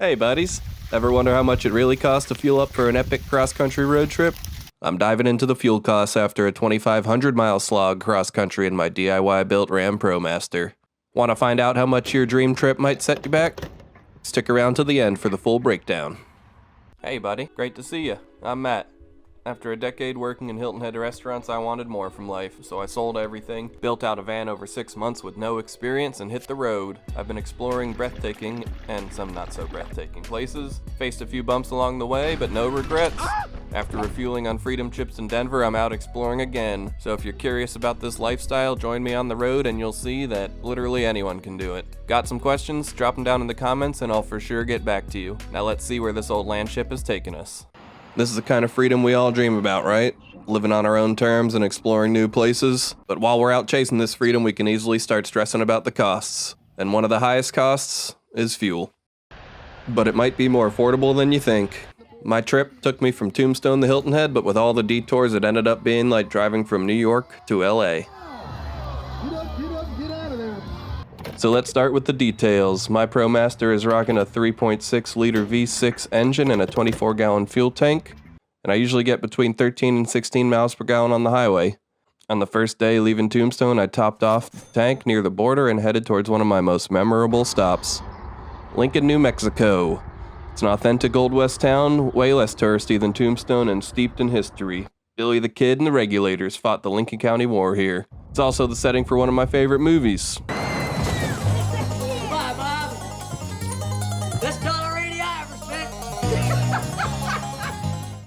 Hey buddies, ever wonder how much it really costs to fuel up for an epic cross-country road trip? I'm diving into the fuel costs after a 2,500-mile slog cross-country in my DIY-built Ram ProMaster. Want to find out how much your dream trip might set you back? Stick around to the end for the full breakdown. Hey buddy, great to see you. I'm Matt. After a decade working in Hilton Head restaurants, I wanted more from life, so I sold everything, built out a van over 6 months with no experience, and hit the road. I've been exploring breathtaking, and some not so breathtaking places, faced a few bumps along the way, but no regrets. After refueling on Freedom Chips in Denver, I'm out exploring again. So if you're curious about this lifestyle, join me on the road and you'll see that literally anyone can do it. Got some questions? Drop them down in the comments and I'll for sure get back to you. Now let's see where this old landship is taking us. This is the kind of freedom we all dream about, right? Living on our own terms and exploring new places. But while we're out chasing this freedom, we can easily start stressing about the costs. And one of the highest costs is fuel. But it might be more affordable than you think. My trip took me from Tombstone to Hilton Head, but with all the detours, it ended up being like driving from New York to LA. So let's start with the details. My ProMaster is rocking a 3.6 liter V6 engine and a 24-gallon fuel tank, and I usually get between 13 and 16 miles per gallon on the highway. On the first day leaving Tombstone, I topped off the tank near the border and headed towards one of my most memorable stops, Lincoln, New Mexico. It's an authentic Old West town, way less touristy than Tombstone and steeped in history. Billy the Kid and the Regulators fought the Lincoln County War here. It's also the setting for one of my favorite movies.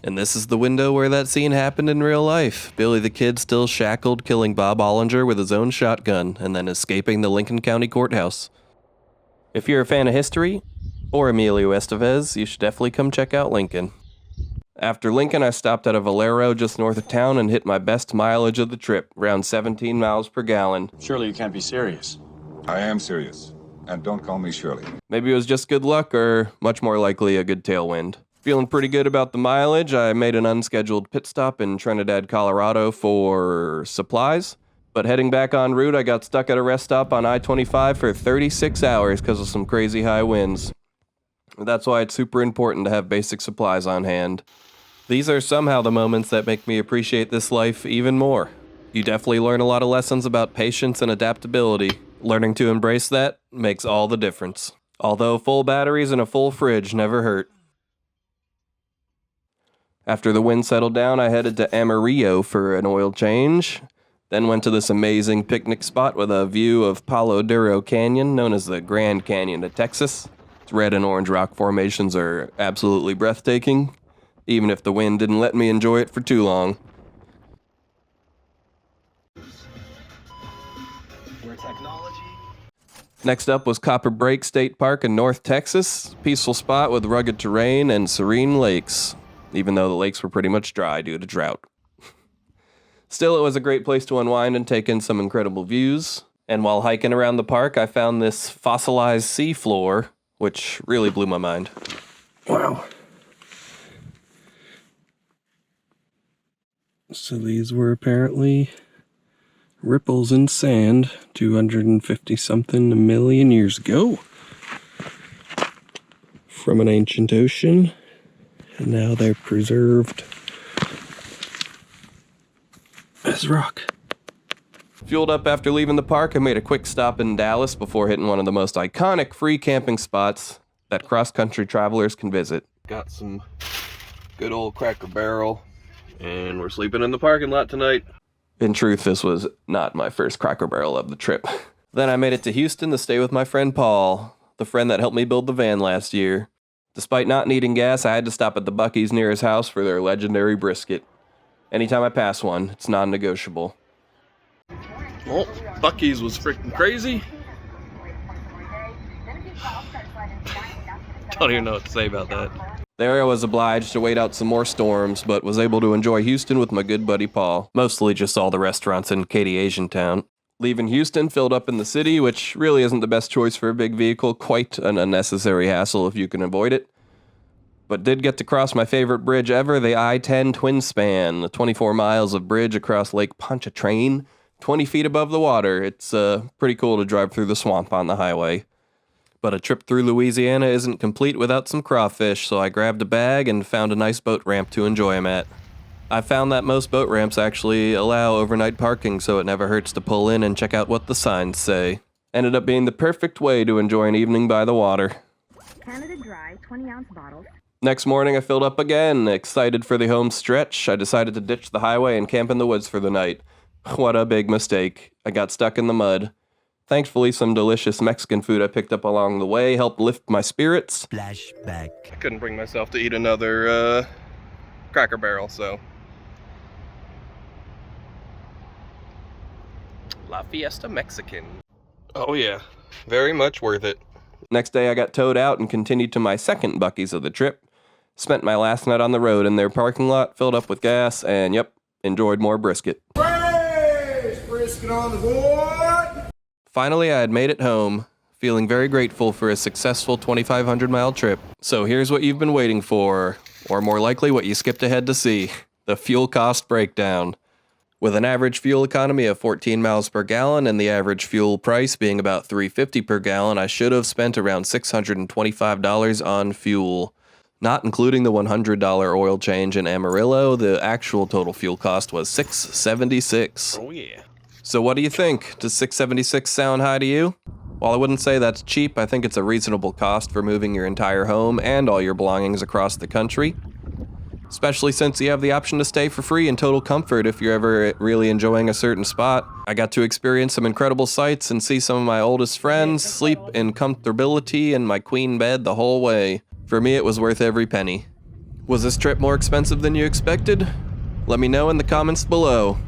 And this is the window where that scene happened in real life. Billy the Kid still shackled, killing Bob Ollinger with his own shotgun, and then escaping the Lincoln County Courthouse. If you're a fan of history, or Emilio Estevez, you should definitely come check out Lincoln. After Lincoln, I stopped at a Valero just north of town and hit my best mileage of the trip, around 17 miles per gallon. Surely you can't be serious. I am serious, and don't call me Shirley. Maybe it was just good luck, or much more likely a good tailwind. Feeling pretty good about the mileage, I made an unscheduled pit stop in Trinidad, Colorado for supplies. But heading back en route, I got stuck at a rest stop on I-25 for 36 hours because of some crazy high winds. That's why it's super important to have basic supplies on hand. These are somehow the moments that make me appreciate this life even more. You definitely learn a lot of lessons about patience and adaptability. Learning to embrace that makes all the difference. Although full batteries and a full fridge never hurt. After the wind settled down, I headed to Amarillo for an oil change. Then went to this amazing picnic spot with a view of Palo Duro Canyon, known as the Grand Canyon of Texas. Its red and orange rock formations are absolutely breathtaking, even if the wind didn't let me enjoy it for too long. Next up was Copper Break State Park in North Texas, peaceful spot with rugged terrain and serene lakes, even though the lakes were pretty much dry due to drought. Still, it was a great place to unwind and take in some incredible views. And while hiking around the park, I found this fossilized seafloor, which really blew my mind. Wow. So these were apparently ripples in sand 250-something million years ago from an ancient ocean, and now they're preserved as rock. Fueled up after leaving the park, I made a quick stop in Dallas before hitting one of the most iconic free camping spots that cross-country travelers can visit. Got some good old Cracker Barrel, and we're sleeping in the parking lot tonight. In truth, this was not my first Cracker Barrel of the trip. Then I made it to Houston to stay with my friend Paul, the friend that helped me build the van last year. Despite not needing gas, I had to stop at the Buc-ee's near his house for their legendary brisket. Anytime I pass one, it's non-negotiable. Well, Buc-ee's was freaking crazy. Don't even know what to say about that. There I was obliged to wait out some more storms, but was able to enjoy Houston with my good buddy Paul. Mostly just all the restaurants in Katy Asian Town. Leaving Houston, filled up in the city, which really isn't the best choice for a big vehicle. Quite an unnecessary hassle if you can avoid it. But did get to cross my favorite bridge ever, the I-10 Twin Span, the 24 miles of bridge across Lake Pontchartrain, 20 feet above the water. It's pretty cool to drive through the swamp on the highway. But a trip through Louisiana isn't complete without some crawfish, so I grabbed a bag and found a nice boat ramp to enjoy them at. I found that most boat ramps actually allow overnight parking, so it never hurts to pull in and check out what the signs say. Ended up being the perfect way to enjoy an evening by the water. Canada Dry 20-ounce bottles. Next morning I filled up again, excited for the home stretch. I decided to ditch the highway and camp in the woods for the night. What a big mistake. I got stuck in the mud. Thankfully, some delicious Mexican food I picked up along the way helped lift my spirits. Flashback. I couldn't bring myself to eat another Cracker Barrel, so. La Fiesta Mexican. Oh yeah, very much worth it. Next day I got towed out and continued to my second Buc-ee's of the trip. Spent my last night on the road in their parking lot, filled up with gas, and yep, enjoyed more brisket. Fresh brisket on the board! Finally, I had made it home, feeling very grateful for a successful 2,500-mile trip. So here's what you've been waiting for, or more likely what you skipped ahead to see, the fuel cost breakdown. With an average fuel economy of 14 miles per gallon and the average fuel price being about $3.50 per gallon, I should have spent around $625 on fuel. Not including the $100 oil change in Amarillo, the actual total fuel cost was $676. Oh yeah. So what do you think? Does $676 sound high to you? While I wouldn't say that's cheap, I think it's a reasonable cost for moving your entire home and all your belongings across the country. Especially since you have the option to stay for free in total comfort if you're ever really enjoying a certain spot. I got to experience some incredible sights and see some of my oldest friends, sleep in comfortability in my queen bed the whole way. For me, it was worth every penny. Was this trip more expensive than you expected? Let me know in the comments below.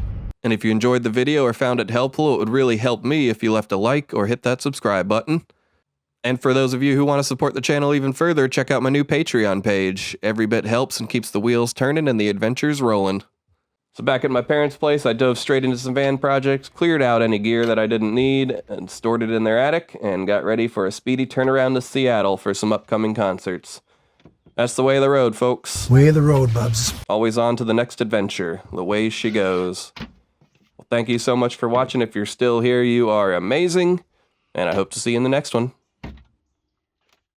And if you enjoyed the video or found it helpful, it would really help me if you left a like or hit that subscribe button. And for those of you who want to support the channel even further, check out my new Patreon page. Every bit helps and keeps the wheels turning and the adventures rolling. So back at my parents' place, I dove straight into some van projects, cleared out any gear that I didn't need, and stored it in their attic, and got ready for a speedy turnaround to Seattle for some upcoming concerts. That's the way of the road, folks. Way of the road, bubs. Always on to the next adventure, the way she goes. Well, thank you so much for watching. If you're still here, you are amazing, and I hope to see you in the next one.